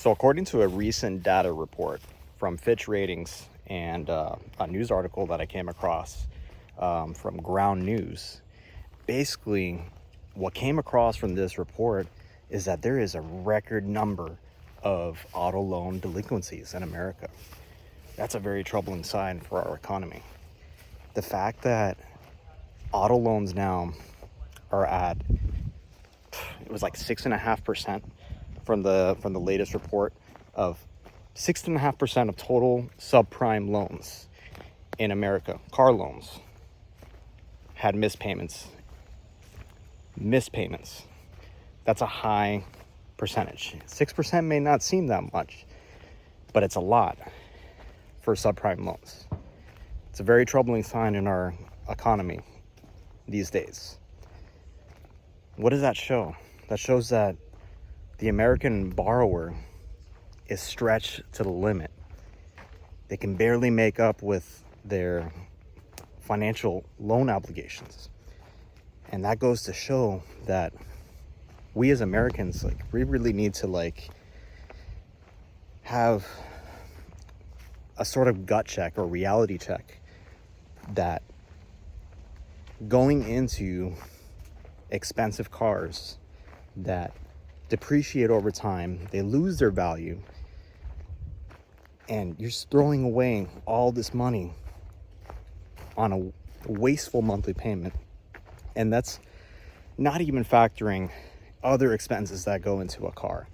So, according to a recent data report from Fitch Ratings and a news article that I came across from Ground News, basically what came across from this report is that there is a record number of auto loan delinquencies in America. That's a very troubling sign for our economy. The fact that auto loans now are at, it was like 6.5% from the latest report, of 6.5% of total subprime loans in America, car loans, had missed payments. That's a high percentage. 6% may not seem that much, but it's a lot for subprime loans. It's a very troubling sign in our economy these days. What does that show? That shows that the American borrower is stretched to the limit. They can barely make up with their financial loan obligations. And that goes to show that we as Americans, we really need to have a sort of gut check or reality check that going into expensive cars that depreciate over time, they lose their value, and you're throwing away all this money on a wasteful monthly payment. And that's not even factoring other expenses that go into a car.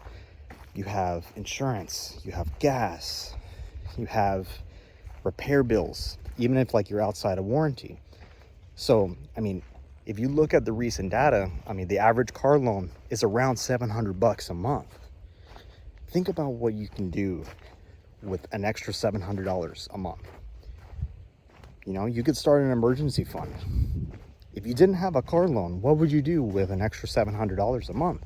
You have insurance, you have gas, you have repair bills, even if you're outside of warranty. So, if you look at the recent data, the average car loan is around $700 a month. Think about what you can do with an extra $700 a month. You could start an emergency fund. If you didn't have a car loan, what would you do with an extra $700 a month?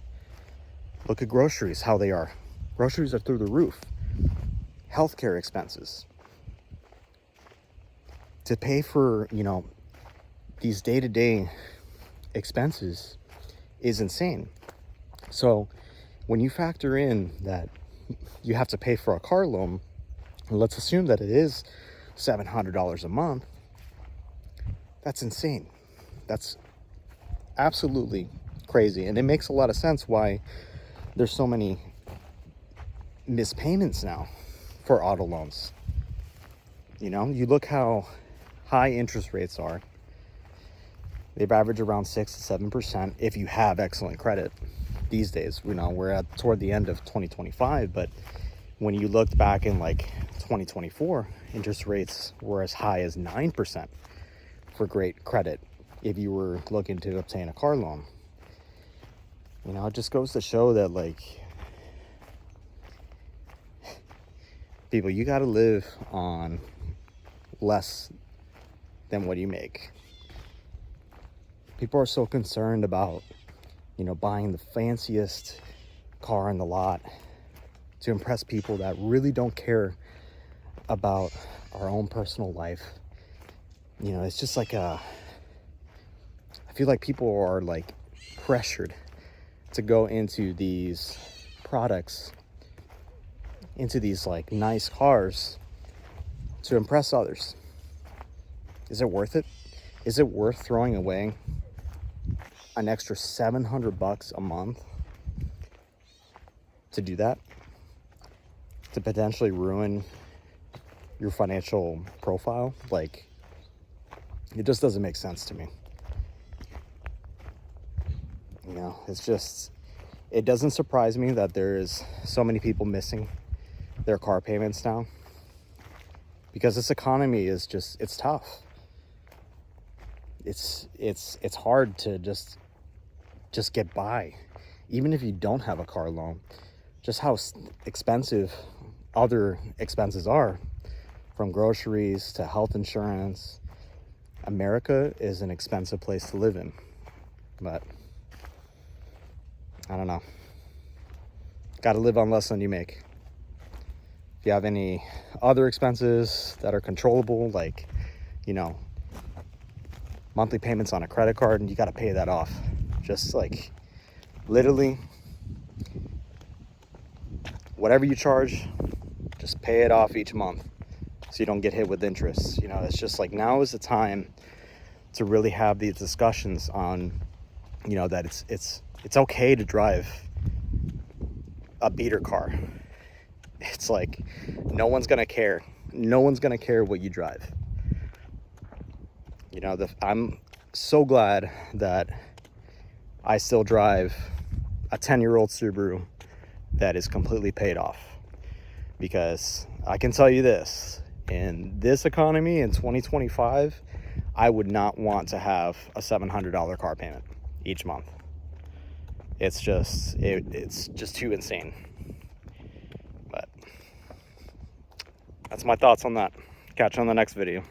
Look at groceries, how they are. Groceries are through the roof. Healthcare expenses. To pay for, these day-to-day expenses is insane. So when you factor in that you have to pay for a car loan, let's assume that it is $700 a month, that's insane. That's absolutely crazy. And it makes a lot of sense why there's so many missed payments now for auto loans. You look how high interest rates are. They've averaged around 6 to 7% if you have excellent credit these days. We're toward the end of 2025, but when you looked back in 2024, interest rates were as high as 9% for great credit if you were looking to obtain a car loan. It just goes to show that people, you got to live on less than what you make. People are so concerned about buying the fanciest car in the lot to impress people that really don't care about our own personal life. It's just I feel like people are pressured to go into these products, into these nice cars to impress others. Is it worth it? Is it worth throwing away an extra $700 a month to do that? To potentially ruin your financial profile? It just doesn't make sense to me. It doesn't surprise me that there's so many people missing their car payments now, because this economy is it's tough. It's hard to just get by, even if you don't have a car loan. Just how expensive other expenses are, from groceries to health insurance. America is an expensive place to live in, but I don't know. Got to live on less than you make. If you have any other expenses that are controllable, monthly payments on a credit card, and you got to pay that off. Just literally whatever you charge, just pay it off each month so you don't get hit with interest. You know, it's just like, now is the time to really have these discussions on, you know, that it's okay to drive a beater car. It's like, no one's gonna care. No one's gonna care what you drive. You know, I'm so glad that I still drive a 10-year-old Subaru that is completely paid off, because I can tell you this, in this economy in 2025, I would not want to have a $700 car payment each month. It's just too insane. But that's my thoughts on that. Catch you on the next video.